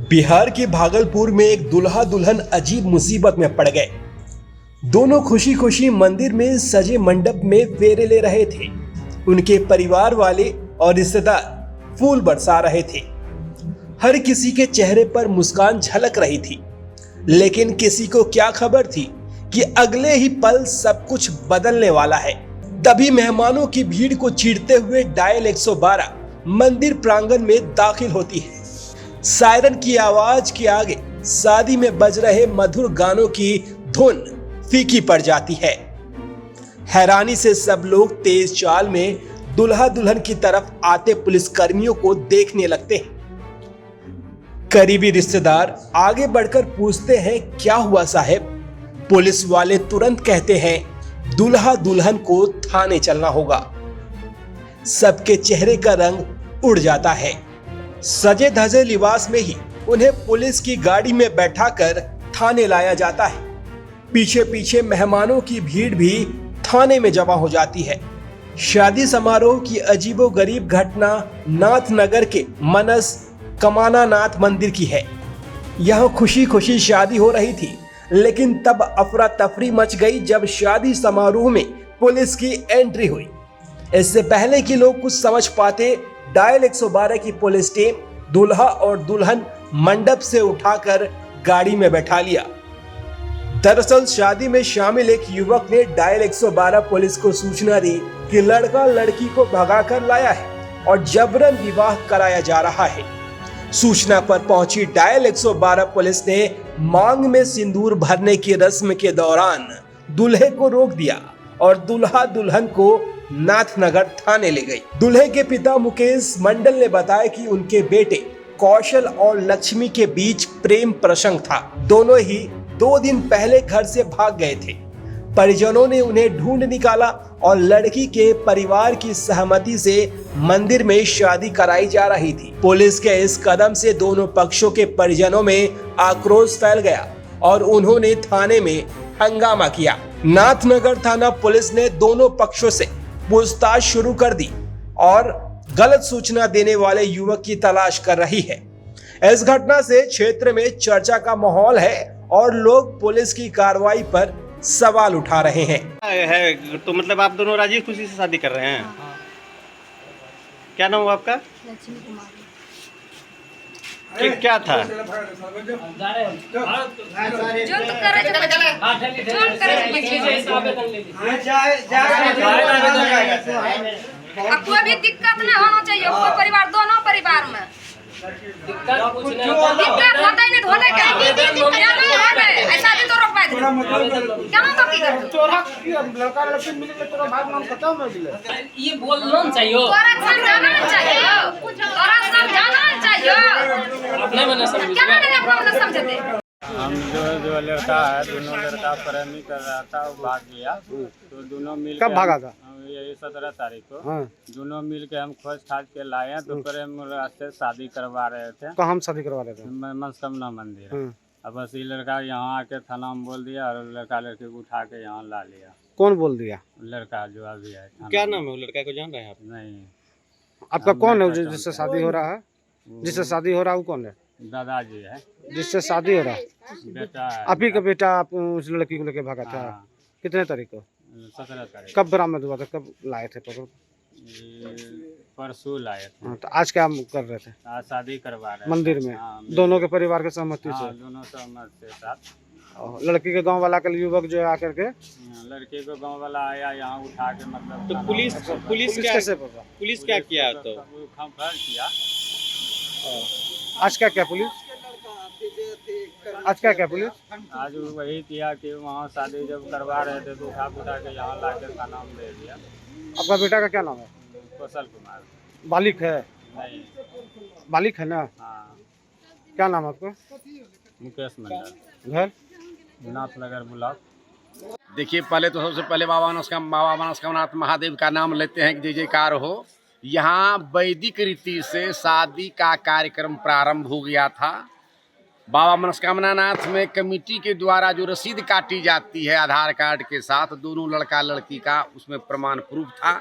बिहार के भागलपुर में एक दुल्हा दुल्हन अजीब मुसीबत में पड़ गए। दोनों खुशी खुशी मंदिर में सजे मंडप में फेरे ले रहे थे। उनके परिवार वाले और रिश्तेदार फूल बरसा रहे थे। हर किसी के चेहरे पर मुस्कान झलक रही थी, लेकिन किसी को क्या खबर थी कि अगले ही पल सब कुछ बदलने वाला है। तभी मेहमानों की भीड़ को चीरते हुए डायल 112 मंदिर प्रांगण में दाखिल होती है। सायरन की आवाज के आगे शादी में बज रहे मधुर गानों की धुन फीकी पड़ जाती है। हैरानी से सब लोग तेज चाल में दुल्हा दुल्हन की तरफ आते पुलिसकर्मियों को देखने लगते हैं। करीबी रिश्तेदार आगे बढ़कर पूछते हैं, क्या हुआ साहब? पुलिस वाले तुरंत कहते हैं, दुल्हा दुल्हन को थाने चलना होगा। सबके चेहरे का रंग उड़ जाता है। सजे धजे लिबास में ही उन्हें पुलिस की गाड़ी में बैठाकर थाने लाया जाता है। पीछे पीछे मेहमानों की भीड़ भी थाने में जमा हो जाती है। शादी समारोह की अजीबोगरीब घटना नाथनगर के मनस कमाना नाथ मंदिर की है। यहां खुशी खुशी शादी हो रही थी, लेकिन तब अफरा तफरी मच गई जब शादी समारोह में पुलिस की एंट्री हुई। इससे पहले कि लोग कुछ समझ पाते, डायल 112 की पुलिस टीम दूल्हा और दुल्हन मंडप से उठाकर गाड़ी में बैठा लिया। दरअसल शादी में शामिल एक युवक ने डायल 112 पुलिस को सूचना दी कि लड़का लड़की को भगाकर लाया है और जबरन विवाह कराया जा रहा है। सूचना पर पहुंची डायल 112 पुलिस ने मांग में सिंदूर भरने की रस्म के दौरान दूल्हे को रोक दिया और दुल्हा दुल्हन को नाथनगर थाने ले गई। दूल्हे के पिता मुकेश मंडल ने बताया कि उनके बेटे कौशल और लक्ष्मी के बीच प्रेम प्रसंग था। दोनों ही 2 दिन पहले घर से भाग गए थे। परिजनों ने उन्हें ढूंढ निकाला और लड़की के परिवार की सहमति से मंदिर में शादी कराई जा रही थी। पुलिस के इस कदम से दोनों पक्षों के परिजनों में आक्रोश फैल गया और उन्होंने थाने में हंगामा किया। नाथनगर थाना पुलिस ने दोनों पक्षों से पूछताछ शुरू कर दी और गलत सूचना देने वाले युवक की तलाश कर रही है। इस घटना से क्षेत्र में चर्चा का माहौल है और लोग पुलिस की कार्रवाई पर सवाल उठा रहे हैं। तो मतलब आप दोनों राजी खुशी से शादी कर रहे हैं? क्या नाम हुआ आपका? लक्ष्मी कुमारी। क्या था? कोई भी दिक्कत नहीं होना चाहिए, कोई परिवार, दोनों परिवार में दिक्कत होता ही नहीं, होने का ऐसा भी तो रोक पाए क्या ना तो लड़का लड़की मिलके तोरा भाग नाम खत्म हो गेलै। ये बोलना चाहिए, तोरा समझाना चाहिए, तोरा समझाना चाहिए। अपने में न समझ, क्या नहीं अपना मन समझते। हम जो लड़का है, दोनों लड़का प्रेमी कर रहा था, वो भाग गया। तो दोनों मिल कब भागा था? यही 17 तारीख को। हाँ। दोनों मिल के हम खोज खाज के लाए, तो प्रेम से शादी करवा रहे थे। कहाँ हम शादी करवा रहे थे? मनस्कामना मंदिर। हाँ। अब बस ये लड़का यहाँ आके थाना में बोल दिया और लड़का लड़की को उठा के यहाँ ला लिया। कौन बोल दिया? लड़का जो अभी है। क्या नाम है वो लड़का को जान रहे हैं आप? नहीं। आपका कौन है जिससे शादी हो रहा है? जिससे शादी हो रहा है वो कौन है? दादाजी है। जिससे शादी हो रहा है बेटा है। आप ही का बेटा? आप उस लड़की को लेके भागा था? हाँ। कितने तारीख को? 17 तारीख। कब बरामद हुआ था? कब लाए थे पकड़? परसों लाए थे। हाँ, तो आज क्या कर रहे थे? आज शादी करवा रहे मंदिर में? हाँ, दोनों के परिवार के सहमति से? हाँ, दोनों सहमत के साथ। और लड़की के गांव वाला कल युवक जो है आकर के लड़के को गांव वाला आया यहाँ उठा के, मतलब तो पुलिस कैसे पकड़ा? पुलिस क्या किया? तो कंफर्म किया। आज क्या क्या पुलिस? आज क्या क्या पुलिस? आज वही किया कि वहाँ शादी जब करवा रहे थे तो उठा के यहाँ ला के थाना में दे दिया। आपका बेटा का क्या नाम है? कौशल कुमार। बालिक है? नहीं। बालिक है ना? हाँ। क्या नाम आपका? मुकेश मंडल, घर? नाथनगर ब्लॉक। देखिए, पहले तो सबसे पहले बाबा मनस्कामनाथ महादेव का नाम लेते हैं कि जय जयकार हो। यहाँ वैदिक रीति से शादी का कार्यक्रम प्रारंभ हो गया था। बाबा मनस्कामनाथ में कमेटी के द्वारा जो रसीद काटी जाती है आधार कार्ड के साथ, दोनों लड़का लड़की का उसमें प्रमाण प्रूफ था।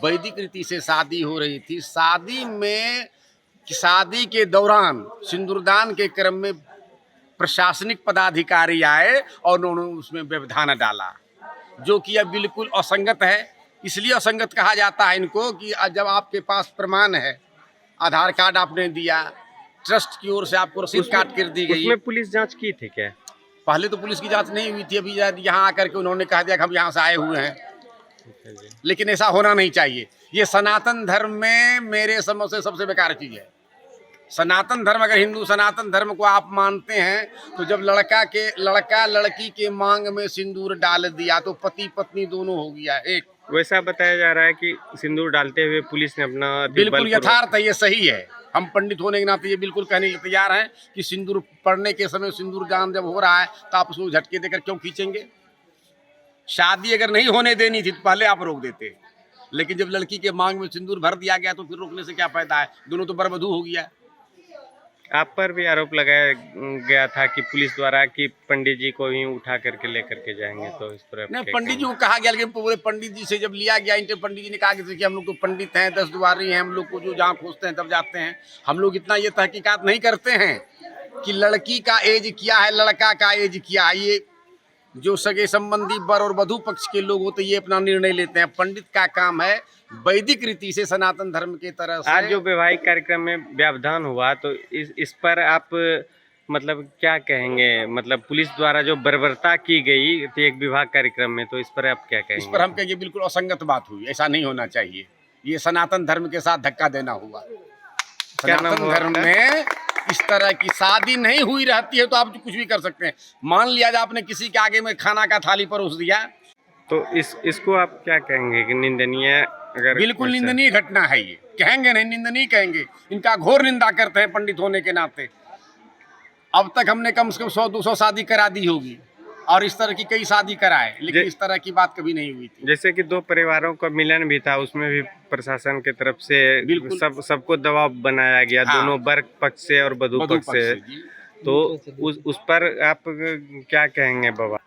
वैदिक रीति से शादी हो रही थी। शादी के दौरान सिंदूरदान के क्रम में प्रशासनिक पदाधिकारी आए और उन्होंने उसमें व्यवधान डाला, जो कि यह बिल्कुल असंगत है। इसलिए असंगत कहा जाता है इनको कि जब आपके पास प्रमाण है, आधार कार्ड आपने दिया, ट्रस्ट की ओर से आपको रसीद काट कर दी गई। उसमें पुलिस जांच की थी क्या? पहले तो पुलिस की जांच नहीं हुई थी। अभी यहाँ आकर के उन्होंने कहा दिया कि हम यहाँ से आए हुए हैं, लेकिन ऐसा होना नहीं चाहिए। ये सनातन धर्म में मेरे समझ से सबसे बेकार चीज़ है। सनातन धर्म, अगर हिंदू सनातन धर्म को आप मानते हैं तो जब लड़का लड़की के मांग में सिंदूर डाल दिया तो पति पत्नी दोनों हो गया एक। वैसा बताया जा रहा है कि सिंदूर डालते हुए पुलिस ने अपना बिल्कुल यथार्थ है, ये सही है। हम पंडित होने के नाते ये बिल्कुल कहने के लिए तैयार हैं कि सिंदूर पड़ने के समय सिंदूर दान जब हो रहा है तो आप उसको झटके देकर क्यों खींचेंगे? शादी अगर नहीं होने देनी थी तो पहले आप रोक देते, लेकिन जब लड़की के मांग में सिंदूर भर दिया गया तो फिर रोकने से क्या फायदा है? दोनों तो बरबधू हो गया। आप पर भी आरोप लगाया गया था कि पुलिस द्वारा कि पंडित जी को ही उठा करके लेकर के जाएंगे, तो इस पर नहीं, पंडित जी को कहा गया, लेकिन पूरे पंडित जी से जब लिया गया इंटर, पंडित जी ने कहा कि देखिए हम लोग तो पंडित हैं, 10 द्वारी हैं, हम लोग को जो जहाँ खोजते हैं तब जाते हैं। हम लोग इतना ये तहकीकात नहीं करते हैं कि लड़की का एज क्या है, लड़का का एज क्या है। ये जो सगे संबंधी वर और वधू पक्ष के लोग होते ये अपना निर्णय लेते हैं। पंडित का काम है वैदिक रीति से सनातन धर्म के तरह से। आज जो वैवाहिक कार्यक्रम में व्यवधान हुआ तो इस पर आप मतलब क्या कहेंगे? मतलब पुलिस द्वारा जो बर्बरता की गई थी एक विवाह कार्यक्रम में, तो इस पर आप क्या कहेंगे? इस पर हम कहेंगे बिल्कुल असंगत बात हुई, ऐसा नहीं होना चाहिए। ये सनातन धर्म के साथ धक्का देना हुआ। सनातन धर्म में इस तरह की शादी नहीं हुई रहती है तो आप कुछ भी कर सकते हैं। मान लिया जाए आपने किसी के आगे में खाना का थाली परोस दिया, तो इसको आप क्या कहेंगे कि निंदनीय? अगर बिल्कुल निंदनीय घटना है ये। कहेंगे नहीं, निंदनीय कहेंगे। इनका घोर निंदा करते हैं पंडित होने के नाते। अब तक हमने कम से कम 100-200 शादी करा दी होगी और इस तरह की कई शादी कराए, लेकिन इस तरह की बात कभी नहीं हुई थी। जैसे कि 2 परिवारों का मिलन भी था, उसमें भी प्रशासन की तरफ से सबको दबाव बनाया गया। हाँ। दोनों वर्ग पक्ष से और वधू पक्ष से। तो उस पर आप क्या कहेंगे बाबा?